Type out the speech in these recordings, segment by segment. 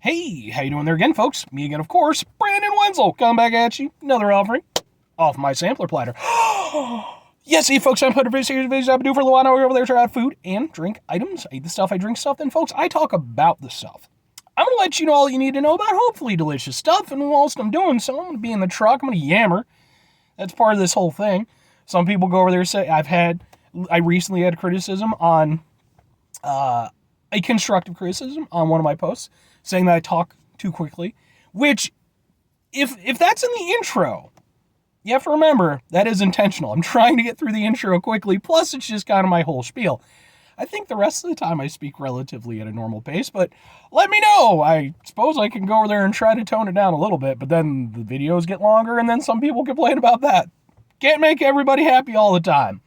Hey, how you doing there again, folks? Me again, of course, Brandon Wenzel, coming back at you. Another offering off my sampler platter. Yes, hey, folks, I'm putting a series of videos I've been doing for a little while now. We're over there trying out food and drink items. I eat the stuff, I drink stuff, then, folks, I talk about the stuff. I'm going to let you know all you need to know about hopefully delicious stuff, and whilst I'm doing so, I'm going to be in the truck, I'm going to yammer. That's part of this whole thing. Some people go over there and say, I recently had criticism on, a constructive criticism on one of my posts, saying that I talk too quickly, which, if that's in the intro, you have to remember, that is intentional. I'm trying to get through the intro quickly, plus it's just kind of my whole spiel. I think the rest of the time I speak relatively at a normal pace, but let me know. I suppose I can go over there and try to tone it down a little bit, but then the videos get longer, and then some people complain about that. Can't make everybody happy all the time.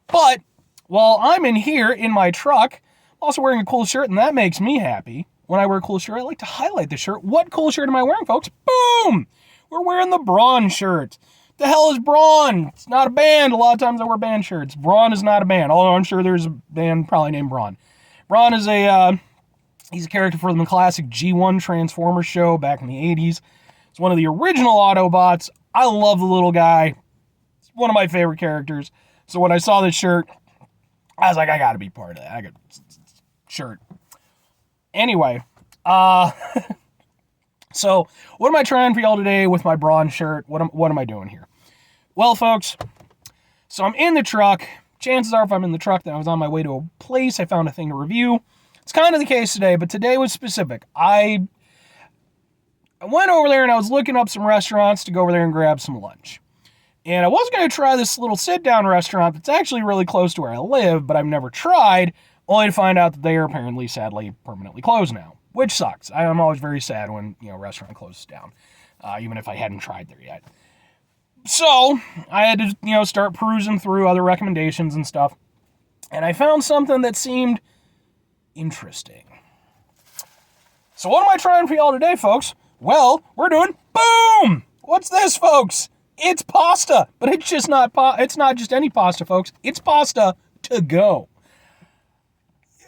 But while I'm in here in my truck, I'm also wearing a cool shirt, and that makes me happy. When I wear a cool shirt, I like to highlight the shirt. What cool shirt am I wearing, folks? Boom! We're wearing the Braun shirt. The hell is Braun? It's not a band. A lot of times I wear band shirts. Braun is not a band, although I'm sure there's a band probably named Braun. Braun is he's a character from the classic G1 Transformers show back in the 80s. It's one of the original Autobots. I love the little guy. It's one of my favorite characters. So when I saw this shirt, I was like, I gotta be part of that. I got shirt. Anyway, so what am I trying for y'all today with my Braun shirt? What am I doing here? Well, folks, so I'm in the truck. Chances are if I'm in the truck, then I was on my way to a place. I found a thing to review. It's kind of the case today, but today was specific. I went over there and I was looking up some restaurants to go over there and grab some lunch. And I was going to try this little sit-down restaurant that's actually really close to where I live, but I've never tried, only to find out that they are apparently, sadly, permanently closed now, which sucks. I'm always very sad when, a restaurant closes down, even if I hadn't tried there yet. So I had to, start perusing through other recommendations and stuff, and I found something that seemed interesting. So what am I trying for y'all today, folks? Well, we're doing boom! What's this, folks? It's pasta, but it's just not it's not just any pasta, folks. It's pasta to go.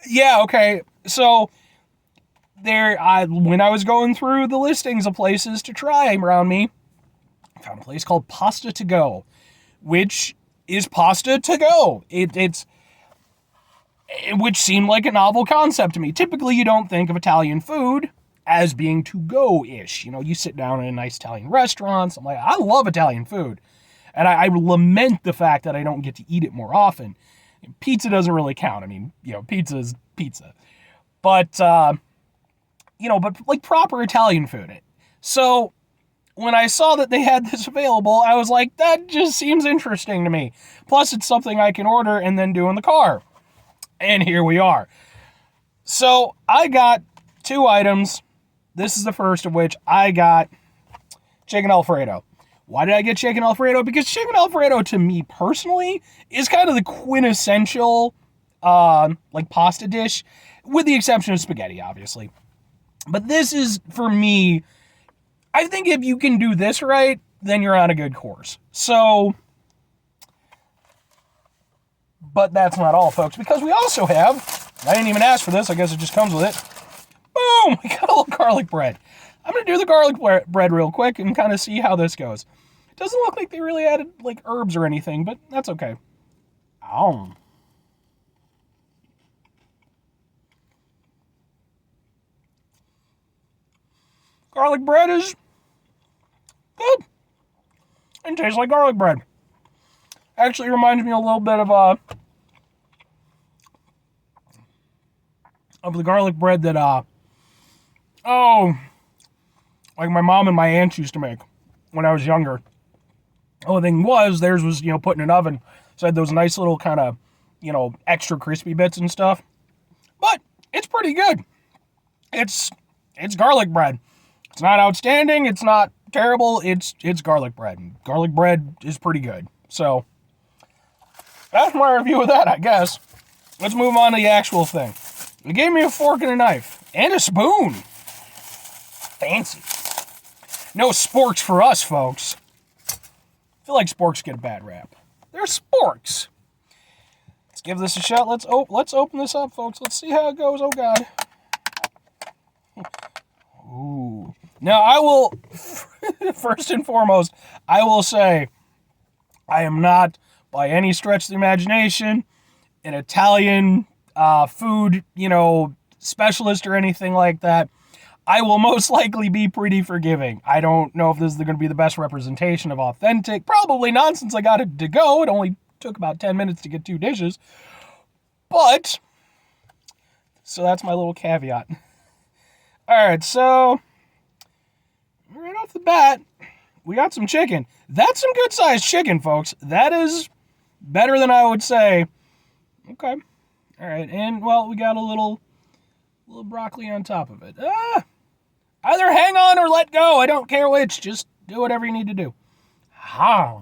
Yeah, okay. So when I was going through the listings of places to try around me, I found a place called Pasta to Go, which is pasta to go. Which seemed like a novel concept to me. Typically, you don't think of Italian food as being to go-ish. You sit down in a nice Italian restaurant. I'm like, I love Italian food. And I lament the fact that I don't get to eat it more often. Pizza doesn't really count. I mean, pizza is pizza. But, but like proper Italian food. So when I saw that they had this available, I was like, that just seems interesting to me. Plus, it's something I can order and then do in the car. And here we are. So I got 2 items. This is the first of which I got chicken Alfredo. Why did I get chicken Alfredo? Because chicken Alfredo, to me personally, is kind of the quintessential, pasta dish, with the exception of spaghetti, obviously. But this is, for me, I think if you can do this right, then you're on a good course. So, but that's not all, folks, because we also have, I didn't even ask for this, I guess it just comes with it. Boom! We got a little garlic bread. I'm going to do the garlic bread real quick and kind of see how this goes. It doesn't look like they really added, herbs or anything, but that's okay. Ow. Garlic bread is good. It tastes like garlic bread. Actually reminds me a little bit of the garlic bread that, like my mom and my aunts used to make when I was younger. The only thing was, theirs was, put in an oven. So it had those nice little kind of, extra crispy bits and stuff. But it's pretty good. It's garlic bread. It's not outstanding. It's not terrible. It's garlic bread. Garlic bread is pretty good. So that's my review of that, I guess. Let's move on to the actual thing. They gave me a fork and a knife and a spoon. Fancy. No sporks for us, folks. I feel like sporks get a bad rap. They're sporks. Let's give this a shot. Let's open this up, folks. Let's see how it goes. Oh, God. Now, I will, first and foremost, I will say I am not, by any stretch of the imagination, an Italian food, specialist or anything like that. I will most likely be pretty forgiving. I don't know if this is going to be the best representation of authentic. Probably not, since I got it to go. It only took about 10 minutes to get 2 dishes. But, so that's my little caveat. All right, so right off the bat, we got some chicken. That's some good sized chicken, folks. That is better than I would say. Okay. All right, and well, we got a little broccoli on top of it. Either hang on or let go. I don't care which. Just do whatever you need to do. Ha.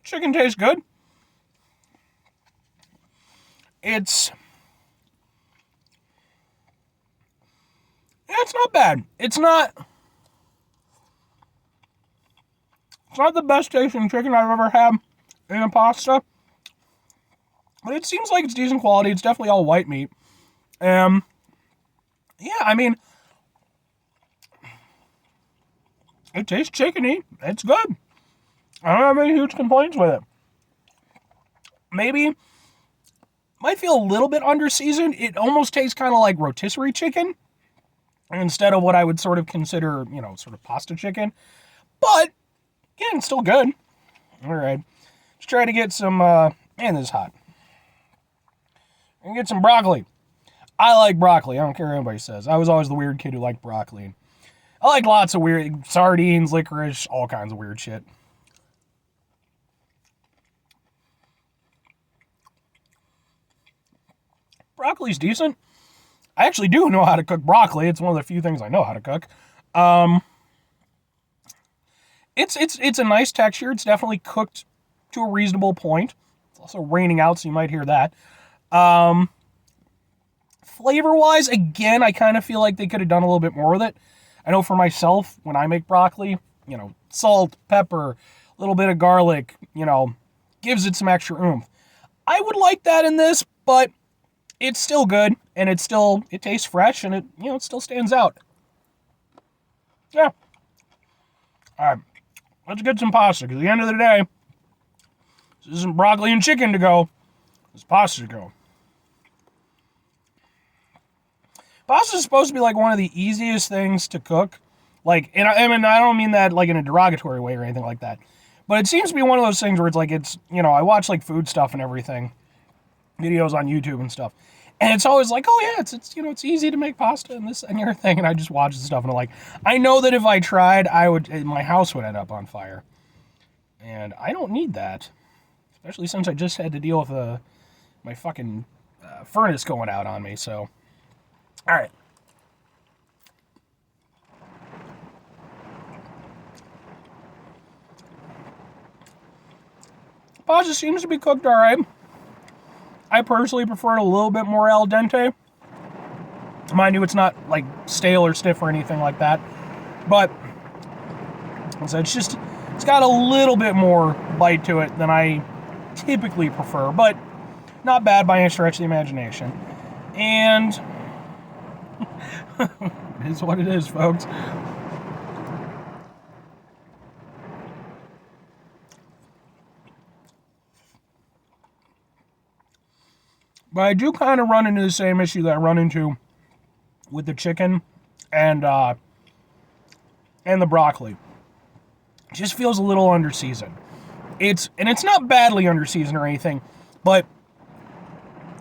Chicken tastes good. It's not bad. It's not the best tasting chicken I've ever had in a pasta, but it seems like it's decent quality. It's definitely all white meat. Yeah, I mean, it tastes chickeny. It's good. I don't have any huge complaints with it. Maybe might feel a little bit under-seasoned. It almost tastes kind of like rotisserie chicken instead of what I would sort of consider, sort of pasta chicken. But, again, still good. All right. Let's try to get some, man, this is hot. And get some broccoli. I like broccoli. I don't care what anybody says. I was always the weird kid who liked broccoli. I like lots of weird sardines, licorice, all kinds of weird shit. Broccoli's decent. I actually do know how to cook broccoli. It's one of the few things I know how to cook. It's a nice texture. It's definitely cooked to a reasonable point. It's also raining out, so you might hear that. Flavor-wise, again, I kind of feel like they could have done a little bit more with it. I know for myself, when I make broccoli, salt, pepper, a little bit of garlic, gives it some extra oomph. I would like that in this, but it's still good, and it tastes fresh, and it still stands out. Yeah. All right. Let's get some pasta, because at the end of the day, this isn't broccoli and chicken to go. It's pasta to go. Pasta is supposed to be like one of the easiest things to cook. And I don't mean that like in a derogatory way or anything like that. But it seems to be one of those things where it's like, I watch like food stuff and everything. Videos on YouTube and stuff. And it's always like, oh yeah, it's easy to make pasta and this and everything. And I just watch the stuff and I'm like, I know that if I tried, my house would end up on fire. And I don't need that. Especially since I just had to deal with my fucking furnace going out on me, so. All right. Pasta seems to be cooked all right. I personally prefer it a little bit more al dente. Mind you, it's not like stale or stiff or anything like that. But so it's got a little bit more bite to it than I typically prefer, but not bad by any stretch of the imagination. And it is what it is, folks. But I do kind of run into the same issue that I run into with the chicken and the broccoli. It just feels a little under-seasoned. It's not badly underseasoned or anything, but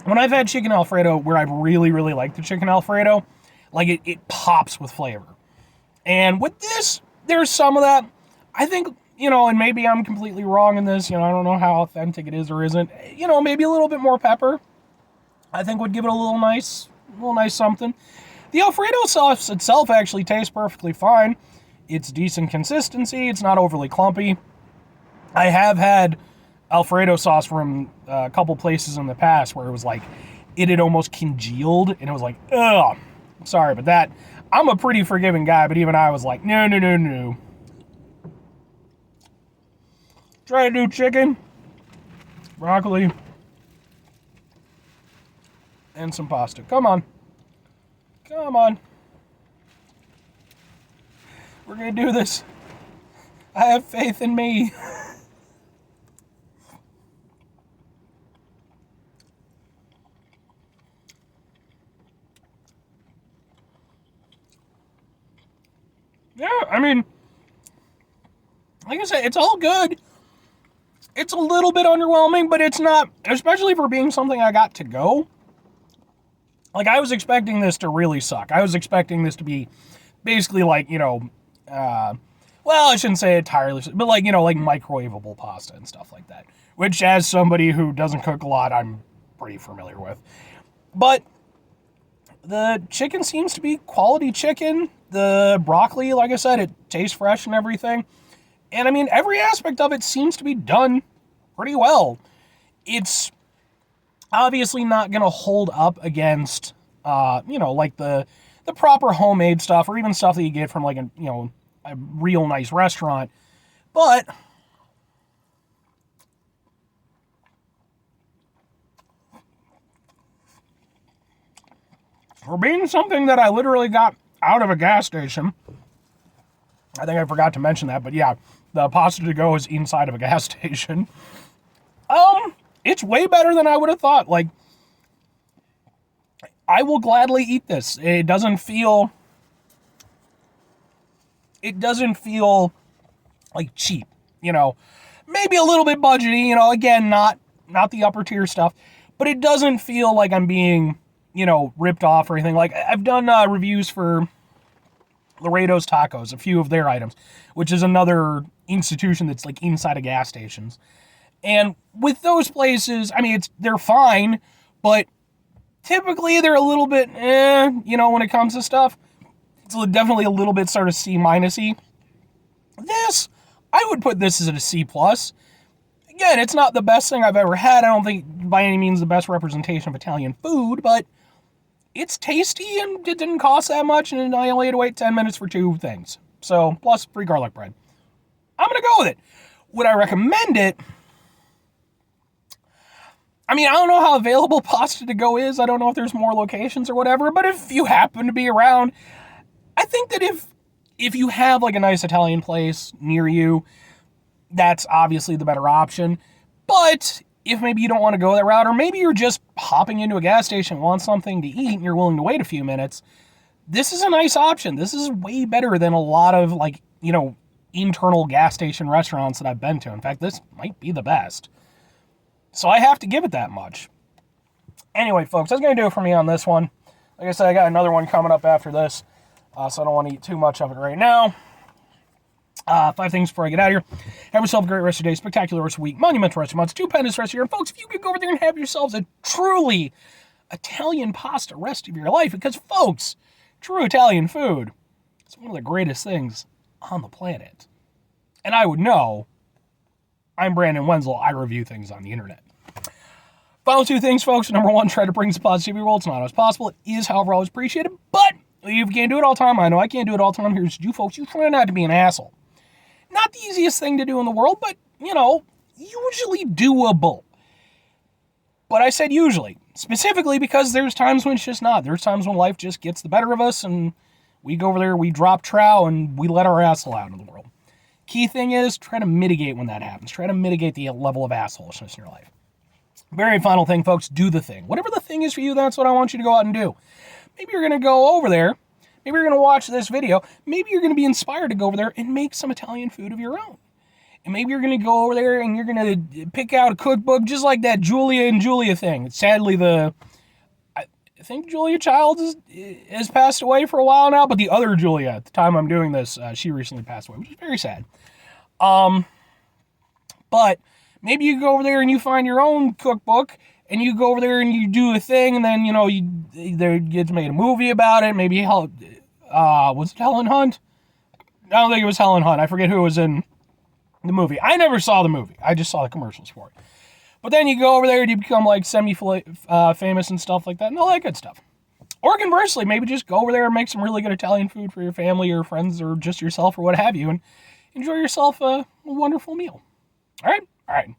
when I've had chicken Alfredo where I've really, really liked the chicken Alfredo, like it pops with flavor. And with this, there's some of that. I think, and maybe I'm completely wrong in this, I don't know how authentic it is or isn't. Maybe a little bit more pepper, I think would give it a little nice something. The Alfredo sauce itself actually tastes perfectly fine. It's decent consistency. It's not overly clumpy. I have had Alfredo sauce from a couple places in the past where it was like, it had almost congealed, and it was like, ugh. Sorry, but that, I'm a pretty forgiving guy, but even I was like, no. Try to do chicken. broccoli, and some pasta. Come on. Come on. We're going to do this. I have faith in me. Yeah, I mean, like I said, it's all good. It's a little bit underwhelming, but it's not, especially for being something I got to go. Like, I was expecting this to really suck. I was expecting this to be basically like, well, I shouldn't say entirely, but like, like microwavable pasta and stuff like that. Which, as somebody who doesn't cook a lot, I'm pretty familiar with. But the chicken seems to be quality chicken. The broccoli, like I said, it tastes fresh and everything. And I mean, every aspect of it seems to be done pretty well. It's obviously not going to hold up against, like the proper homemade stuff or even stuff that you get from like a real nice restaurant. But for being something that I literally got out of a gas station, I think I forgot to mention that, but yeah, the pasta to go is inside of a gas station. It's way better than I would have thought. Like, I will gladly eat this. It doesn't feel like cheap, maybe a little bit budgety, again, not the upper tier stuff, but it doesn't feel like I'm being, ripped off or anything. Like, I've done reviews for Laredo's Tacos, a few of their items, which is another institution that's like inside of gas stations. And with those places, I mean, they're fine, but typically they're a little bit, when it comes to stuff. It's definitely a little bit sort of C-y. This, I would put this as a C+. Again, it's not the best thing I've ever had. I don't think by any means the best representation of Italian food, but it's tasty and it didn't cost that much, and I only had to wait 10 minutes for two things. So, plus free garlic bread. I'm going to go with it. Would I recommend it? I mean, I don't know how available pasta to go is. I don't know if there's more locations or whatever, but if you happen to be around, I think that if you have like a nice Italian place near you, that's obviously the better option. But if maybe you don't want to go that route, or maybe you're just hopping into a gas station, want something to eat, and you're willing to wait a few minutes, this is a nice option. This is way better than a lot of like, internal gas station restaurants that I've been to. In fact, this might be the best. So I have to give it that much. Anyway, folks, that's going to do it for me on this one. Like I said, I got another one coming up after this, so I don't want to eat too much of it right now. 5 things before I get out of here. Have yourself a great rest of your day, spectacular rest of your week, monumental rest of your month, stupendous rest of your year. And folks, if you could go over there and have yourselves a truly Italian pasta rest of your life, because, folks, true Italian food is one of the greatest things on the planet. And I would know. I'm Brandon Wenzel. I review things on the internet. Final 2 things, folks. Number 1, try to bring some positivity to your world. It's not always possible. It is, however, always appreciated. But you can't do it all the time. I know I can't do it all the time. Here's you, folks. You try not to be an asshole. Not the easiest thing to do in the world, but, usually doable. But I said usually, specifically because there's times when it's just not. There's times when life just gets the better of us, and we go over there, we drop trow, and we let our asshole out into the world. Key thing is, try to mitigate when that happens. Try to mitigate the level of assholishness in your life. Very final thing, folks, do the thing. Whatever the thing is for you, that's what I want you to go out and do. Maybe you're going to go over there. Maybe you're going to watch this video. Maybe you're going to be inspired to go over there and make some Italian food of your own. And maybe you're going to go over there and you're going to pick out a cookbook just like that Julia and Julia thing. Sadly, I think Julia Childs has passed away for a while now, but the other Julia, at the time I'm doing this, she recently passed away, which is very sad. But maybe you go over there and you find your own cookbook, and you go over there and you do a thing, and then, there gets made a movie about it. Maybe, was it Helen Hunt? I don't think it was Helen Hunt. I forget who was in the movie. I never saw the movie. I just saw the commercials for it. But then you go over there and you become like semi-famous and stuff like that, and all that good stuff. Or conversely, maybe just go over there and make some really good Italian food for your family or friends or just yourself or what have you, and enjoy yourself a wonderful meal. All right? All right.